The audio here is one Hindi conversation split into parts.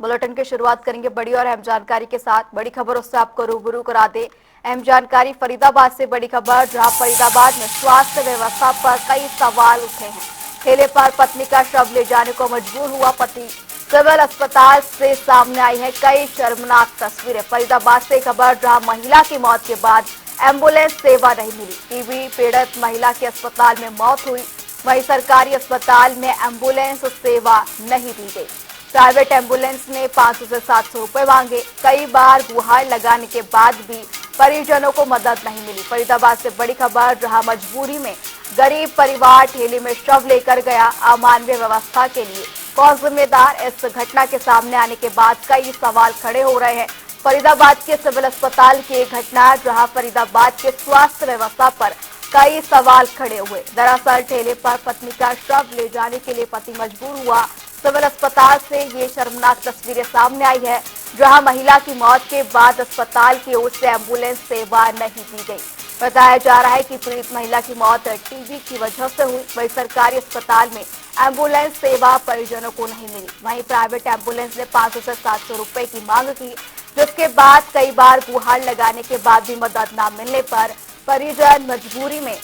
बुलेटिन की शुरुआत करेंगे बड़ी और अहम जानकारी के साथ। बड़ी खबरों से आपको रूबरू करा दे। अहम जानकारी फरीदाबाद से बड़ी खबर, जहां फरीदाबाद में स्वास्थ्य व्यवस्था पर कई सवाल उठे हैं। ठेले पर पत्नी का शव ले जाने को मजबूर हुआ पति। सिविल अस्पताल से सामने आई है कई शर्मनाक तस्वीरें। फरीदाबाद से खबर, जहां महिला की मौत के बाद एम्बुलेंस सेवा नहीं मिली। टीबी पीड़ित महिला की अस्पताल में मौत हुई, वहीं सरकारी अस्पताल में एम्बुलेंस सेवा नहीं दी गई। प्राइवेट एम्बुलेंस ने 500 से 700 रुपए मांगे। कई बार गुहार लगाने के बाद भी परिजनों को मदद नहीं मिली। फरीदाबाद से बड़ी खबर, जहां मजबूरी में गरीब परिवार ठेले में शव लेकर गया। अमानवीय व्यवस्था के लिए कौन जिम्मेदार? इस घटना के सामने आने के बाद कई सवाल खड़े हो रहे हैं। फरीदाबाद के सिविल अस्पताल की एक घटना, जहां फरीदाबाद के स्वास्थ्य व्यवस्था पर कई सवाल खड़े हुए। दरअसल ठेले पर पत्नी का शव ले जाने के लिए पति मजबूर हुआ। सिविल अस्पताल से ये शर्मनाक तस्वीरें सामने आई है, जहां महिला की मौत के बाद अस्पताल की ओर से एम्बुलेंस सेवा नहीं दी गई। बताया जा रहा है कि पीड़ित महिला की मौत टीबी की वजह से हुई। वहीं सरकारी अस्पताल में एम्बुलेंस सेवा परिजनों को नहीं मिली। वहीं प्राइवेट एम्बुलेंस ने 500 से 700 रुपए की मांग की, जिसके बाद कई बार गुहार लगाने के बाद भी मदद न मिलने पर परिजन मजबूरी में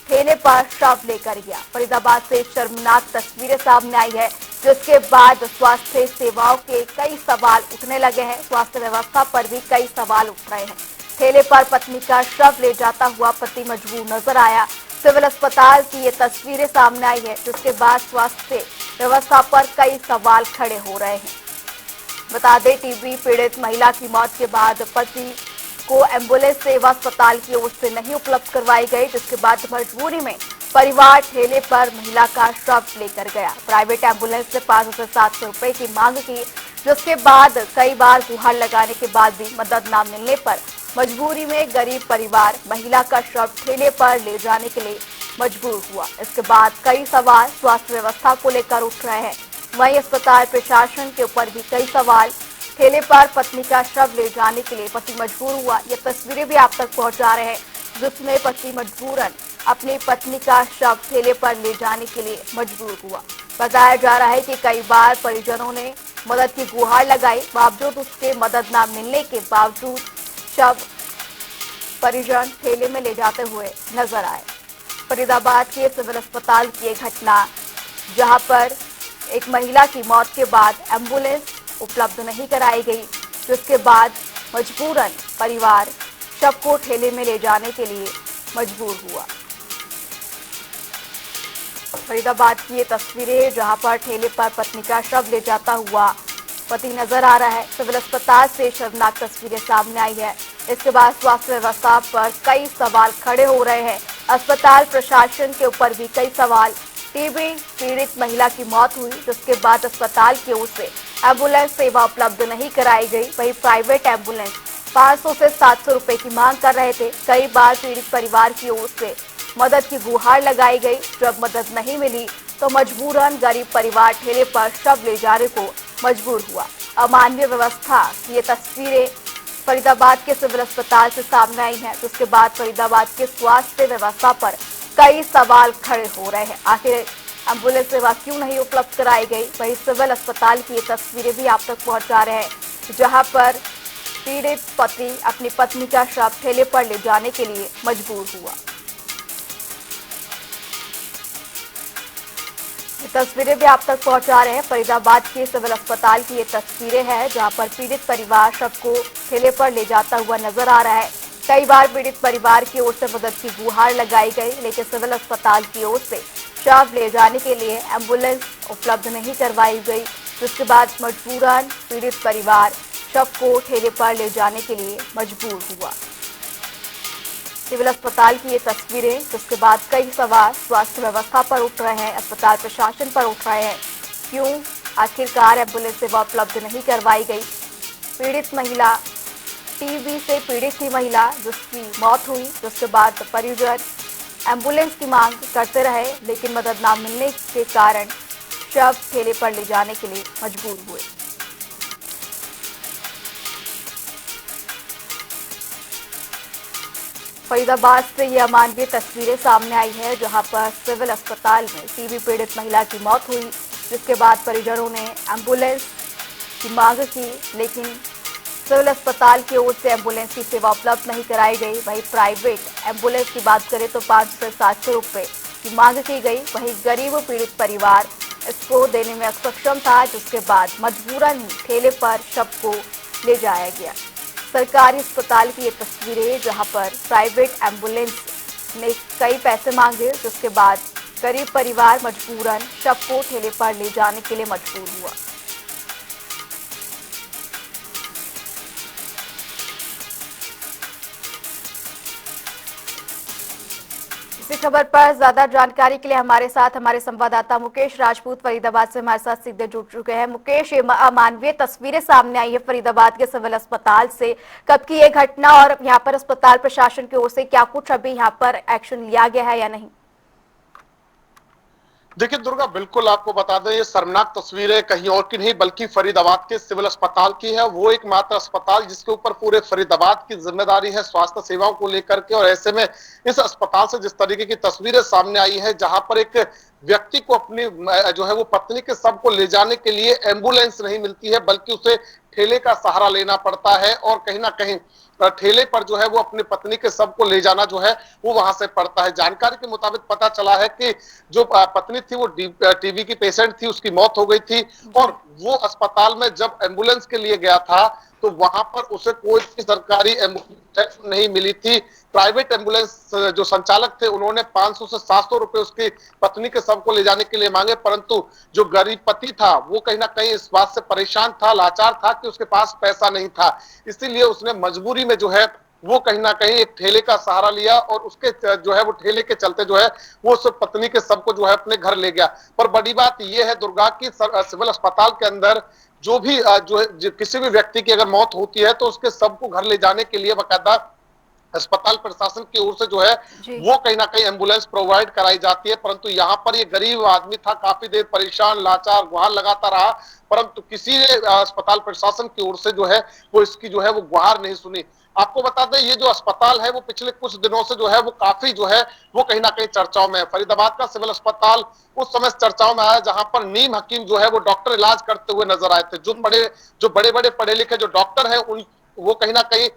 ठेले पर शव लेकर गया। फरीदाबाद से शर्मनाक तस्वीरें सामने आई है, जिसके बाद स्वास्थ्य सेवाओं के कई सवाल उठने लगे हैं। स्वास्थ्य व्यवस्था पर भी कई सवाल उठ रहे हैं। ठेले पर पत्नी का शव ले जाता हुआ पति मजबूर नजर आया। सिविल अस्पताल की ये तस्वीरें सामने आई है, जिसके बाद स्वास्थ्य व्यवस्था पर कई सवाल खड़े हो रहे हैं। बता दें, टीबी पीड़ित महिला की मौत के बाद पति को एम्बुलेंस सेवा अस्पताल की ओर से नहीं उपलब्ध करवाई गई, जिसके बाद मजबूरी में परिवार ठेले पर महिला का शव लेकर गया। प्राइवेट एम्बुलेंस से 500 से 700 रुपए की मांग की, जिसके बाद कई बार गुहार लगाने के बाद भी मदद न मिलने पर मजबूरी में गरीब परिवार महिला का शव ठेले पर ले जाने के लिए मजबूर हुआ। इसके बाद कई सवाल स्वास्थ्य व्यवस्था को लेकर उठ रहे हैं। वहीं अस्पताल प्रशासन के ऊपर भी कई सवाल। ठेले पर पत्नी का शव ले जाने के लिए पति मजबूर हुआ। ये तस्वीरें भी आप तक पहुंचा रहे हैं, जिसमें पति मजबूरन अपनी पत्नी का शव ठेले पर ले जाने के लिए मजबूर हुआ। बताया जा रहा है कि कई बार परिजनों ने मदद की गुहार लगाई, बावजूद उसके मदद न मिलने के बावजूद शव परिजन ठेले में ले जाते हुए नजर आए। फरीदाबाद के सिविल अस्पताल की एक घटना, जहां पर एक महिला की मौत के बाद एम्बुलेंस उपलब्ध नहीं कराई गई, जिसके बाद मजबूरन परिवार शव को ठेले में ले जाने के लिए मजबूर हुआ। फरीदाबाद की ये तस्वीरें, जहां पर ठेले पर पत्नी का शव ले जाता हुआ पति नजर आ रहा है। सिविल अस्पताल से शर्मनाक तस्वीरें सामने आई है। इसके बाद स्वास्थ्य व्यवस्था पर कई सवाल खड़े हो रहे हैं। अस्पताल प्रशासन के ऊपर भी कई सवाल। टीबी पीड़ित महिला की मौत हुई, जिसके बाद अस्पताल की ओर से एम्बुलेंस सेवा उपलब्ध नहीं कराई गई। वहीं प्राइवेट एम्बुलेंस 500 से 700 रुपए की मांग कर रहे थे। कई बार पीड़ित परिवार की ओर से मदद की गुहार लगाई गई। जब मदद नहीं मिली तो मजबूरन गरीब परिवार ठेले पर शव ले जाने को मजबूर हुआ। अमानवीय व्यवस्था की ये तस्वीरें फरीदाबाद के सिविल अस्पताल से सामने आई हैं, जिसके बाद फरीदाबाद के स्वास्थ्य व्यवस्था पर कई सवाल खड़े हो रहे हैं। आखिर एम्बुलेंस सेवा क्यों नहीं उपलब्ध कराई गई? वहीं सिविल अस्पताल की ये तस्वीरें भी आप तक पहुंचा रहे हैं, जहां पर पीड़ित पति अपनी पत्नी का शव ठेले पर ले जाने के लिए मजबूर हुआ। ये तस्वीरें भी आप तक पहुंचा रहे हैं। फरीदाबाद के सिविल अस्पताल की ये तस्वीरें हैं, जहां पर पीड़ित परिवार शव को ठेले पर ले जाता हुआ नजर आ रहा है। कई बार पीड़ित परिवार की ओर से मदद की गुहार लगाई गई, लेकिन सिविल अस्पताल की ओर से शव ले जाने के लिए एम्बुलेंस उपलब्ध नहीं करवाई गई, जिसके बाद मजबूरन पीड़ित परिवार शव को ठेले पर ले जाने के लिए मजबूर हुआ। सिविल अस्पताल की ये तस्वीरें, जिसके बाद कई सवाल स्वास्थ्य व्यवस्था पर उठ रहे हैं, अस्पताल प्रशासन पर उठ रहे हैं। क्यों आखिरकार एम्बुलेंस सेवा उपलब्ध नहीं करवाई गई? पीड़ित महिला, टीबी से पीड़ित थी महिला, जिसकी मौत हुई, जिसके बाद परिजन एम्बुलेंस की मांग करते रहे, लेकिन मदद न मिलने के कारण शव ठेले पर ले जाने के लिए मजबूर हुए। फरीदाबाद से ये अमानवीय तस्वीरें सामने आई है, जहां पर सिविल अस्पताल में टीबी पीड़ित महिला की मौत हुई, जिसके बाद परिजनों ने एम्बुलेंस की मांग की, लेकिन सिविल अस्पताल की ओर से एम्बुलेंस की सेवा उपलब्ध नहीं कराई गई। वहीं प्राइवेट एम्बुलेंस की बात करें तो 500 से 700 रुपए की मांग की गई। वहीं गरीब पीड़ित परिवार इसको देने में असक्षम था, जिसके बाद मजबूरन ही ठेले पर शव को ले जाया गया। सरकारी अस्पताल की ये तस्वीरें, जहां पर प्राइवेट एम्बुलेंस ने कई पैसे मांगे, जिसके बाद गरीब परिवार मजबूरन शव को ठेले पर ले जाने के लिए मजबूर हुआ। इसी खबर पर ज्यादा जानकारी के लिए हमारे साथ हमारे संवाददाता मुकेश राजपूत फरीदाबाद से हमारे साथ सीधे जुड़ चुके हैं। मुकेश, ये अमानवीय तस्वीरें सामने आई है फरीदाबाद के सिविल अस्पताल से, कब की ये घटना और यहाँ पर अस्पताल प्रशासन की ओर से क्या कुछ अभी यहाँ पर एक्शन लिया गया है या नहीं? देखिए दुर्गा, बिल्कुल आपको बता दें, ये शर्मनाक तस्वीरें कहीं और की नहीं बल्कि फरीदाबाद के सिविल अस्पताल की है। वो एकमात्र अस्पताल जिसके ऊपर पूरे फरीदाबाद की जिम्मेदारी है स्वास्थ्य सेवाओं को लेकर के, और ऐसे में इस अस्पताल से जिस तरीके की तस्वीरें सामने आई है, जहां पर एक व्यक्ति को अपनी जो है वो पत्नी के शव को ले जाने के लिए एम्बुलेंस नहीं मिलती है, बल्कि उसे ठेले का सहारा लेना पड़ता है, और कहीं ना कहीं ठेले पर जो है वो अपनी पत्नी के शव को ले जाना जो है वो वहां से पड़ता है। जानकारी के मुताबिक पता चला है कि जो पत्नी थी वो टीबी की पेशेंट थी, उसकी मौत हो गई थी, और वो अस्पताल में जब एम्बुलेंस के लिए गया था तो वहां पर उसे कोई सरकारी एम्बुलेंस नहीं मिली थी। प्राइवेट एम्बुलेंस जो संचालक थे उन्होंने 500 से 700 रुपए उसकी पत्नी के शव को ले जाने के लिए मांगे, परंतु जो गरीब पति था वो कहीं ना कहीं इस बात से परेशान था, लाचार था कि उसके पास पैसा नहीं था। इसीलिए उसने मजबूरी में जो है वो कहीं ना कहीं एक ठेले का सहारा लिया, और उसके जो है वो ठेले के चलते जो है वो उस पत्नी के शव को जो है अपने घर ले गया। पर बड़ी बात यह है दुर्गा की सिविल अस्पताल के अंदर जो भी किसी भी व्यक्ति की अगर मौत होती है तो उसके शव को घर ले जाने के लिए बाकायदा अस्पताल प्रशासन की ओर से जो है वो कहीं ना कहीं एम्बुलेंस प्रोवाइड कराई जाती है। परंतु यहाँ पर ये गरीब आदमी था, काफी देर परेशान लाचार गुहार लगाता रहा, परंतु किसी ने अस्पताल प्रशासन की ओर से जो है वो इसकी जो है वो गुहार नहीं सुनी। आपको बता दें, ये जो अस्पताल है वो पिछले कुछ दिनों से जो है वो काफी जो है वो कहीं ना कहीं चर्चाओं में है। फरीदाबाद का सिविल अस्पताल उस समय चर्चाओं में आया जहां पर नीम हकीम जो है वो डॉक्टर इलाज करते हुए नजर आए थे। जो बड़े बड़े पढ़े लिखे जो डॉक्टर हैं उन वो कहीं ना कहीं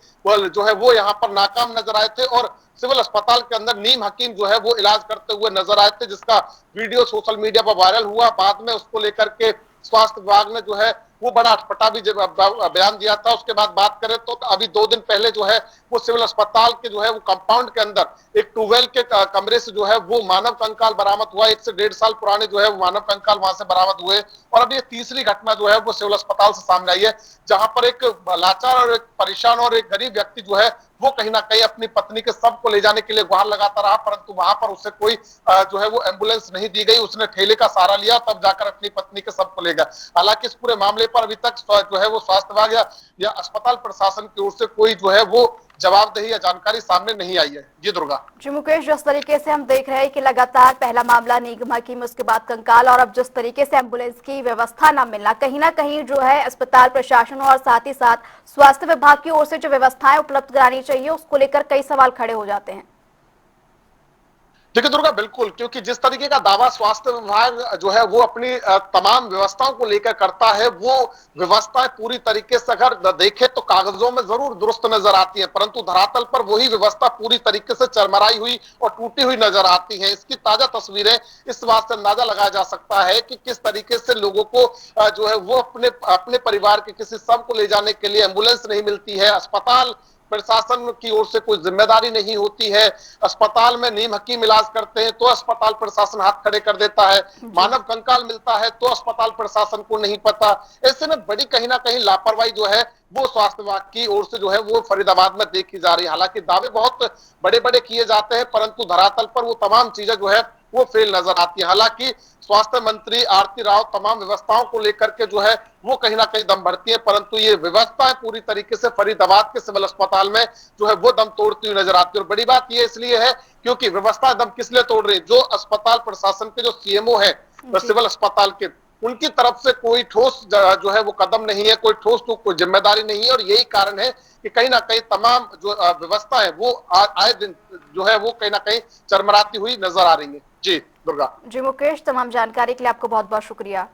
जो है वो यहाँ पर नाकाम नजर आए थे, और सिविल अस्पताल के अंदर नीम हकीम जो है वो इलाज करते हुए नजर आए थे, जिसका वीडियो सोशल मीडिया पर वायरल हुआ। बाद में उसको लेकर के स्वास्थ्य विभाग ने जो है वो बड़ा अटपटा भी बयान दिया था। उसके बाद बात करें तो अभी 2 दिन पहले जो है वो सिविल अस्पताल के जो है वो कंपाउंड के अंदर एक ट्यूबवेल के कमरे से जो है वो मानव कंकाल बरामद हुआ। 1 से 1.5 साल पुराने जो है वो मानव कंकाल वहां से बरामद हुए, और अब ये तीसरी घटना जो है वो सिविल अस्पताल से सामने आई है, जहां पर एक लाचार और एक परेशान और एक गरीब व्यक्ति जो है वो कहीं ना कहीं अपनी पत्नी के शव को ले जाने के लिए गुहार लगाता रहा, परंतु वहां पर उसे कोई जो है वो एम्बुलेंस नहीं दी गई। उसने ठेले का सहारा लिया, तब जाकर अपनी पत्नी के शव को ले गया। हालांकि इस पूरे मामले पर अभी तक जो है वो स्वास्थ्य विभाग या अस्पताल प्रशासन की ओर से कोई जो है वो जवाबदेही या जानकारी सामने नहीं आई है। जी दुर्गा। जी मुकेश, जिस तरीके से हम देख रहे हैं कि लगातार पहला मामला नीम हकीम, उसके बाद कंकाल, और अब जिस तरीके से एम्बुलेंस की व्यवस्था न मिलना, कहीं ना कहीं जो है अस्पताल प्रशासन और साथ ही साथ स्वास्थ्य विभाग की ओर से जो व्यवस्थाएं उपलब्ध करानी चाहिए उसको लेकर कई सवाल खड़े हो जाते हैं। देखिए दुर्गा, बिल्कुल, क्योंकि जिस तरीके का दावा स्वास्थ्य विभाग जो है वो अपनी तमाम व्यवस्थाओं को लेकर करता है, वो व्यवस्थाएं पूरी तरीके से अगर देखे तो कागजों में जरूर दुरुस्त नजर आती है, परंतु धरातल पर वही व्यवस्था पूरी तरीके से चरमराई हुई और टूटी हुई नजर आती है। इसकी ताजा तस्वीरें इस बात से अंदाजा लगाया जा सकता है कि किस तरीके से लोगों को जो है वो अपने परिवार के किसी शव को ले जाने के लिए एम्बुलेंस नहीं मिलती है, अस्पताल प्रशासन की ओर से कोई जिम्मेदारी नहीं होती है। अस्पताल में नीम हकीम इलाज करते हैं तो अस्पताल प्रशासन हाथ खड़े कर देता है, मानव कंकाल मिलता है तो अस्पताल प्रशासन को नहीं पता। ऐसे में बड़ी कहीं ना कहीं लापरवाही जो है वो स्वास्थ्य विभाग की ओर से जो है वो फरीदाबाद में देखी जा रही है। हालांकि दावे बहुत बड़े बड़े किए जाते हैं, परंतु धरातल पर वो तमाम चीजें जो है वो फेल नजर आती है। हालांकि स्वास्थ्य मंत्री आरती राव तमाम व्यवस्थाओं को लेकर के जो है वो कहीं ना कहीं दम भरती है, परंतु ये व्यवस्थाएं पूरी तरीके से फरीदाबाद के सिविल अस्पताल में जो है वो दम तोड़ती हुई नजर आती है। और बड़ी बात ये इसलिए है क्योंकि व्यवस्था दम किस लिए तोड़ रही है, जो अस्पताल प्रशासन के जो सीएमओ है सिविल अस्पताल के, उनकी तरफ से कोई ठोस जो है वो कदम नहीं है, कोई ठोस तो कोई जिम्मेदारी नहीं है, और यही कारण है कि कहीं ना कहीं तमाम जो व्यवस्था है वो आए दिन जो है वो कहीं ना कहीं चरमराती हुई नजर आ रही है। जी दुर्गा। जी मुकेश, तमाम जानकारी के लिए आपको बहुत बहुत शुक्रिया।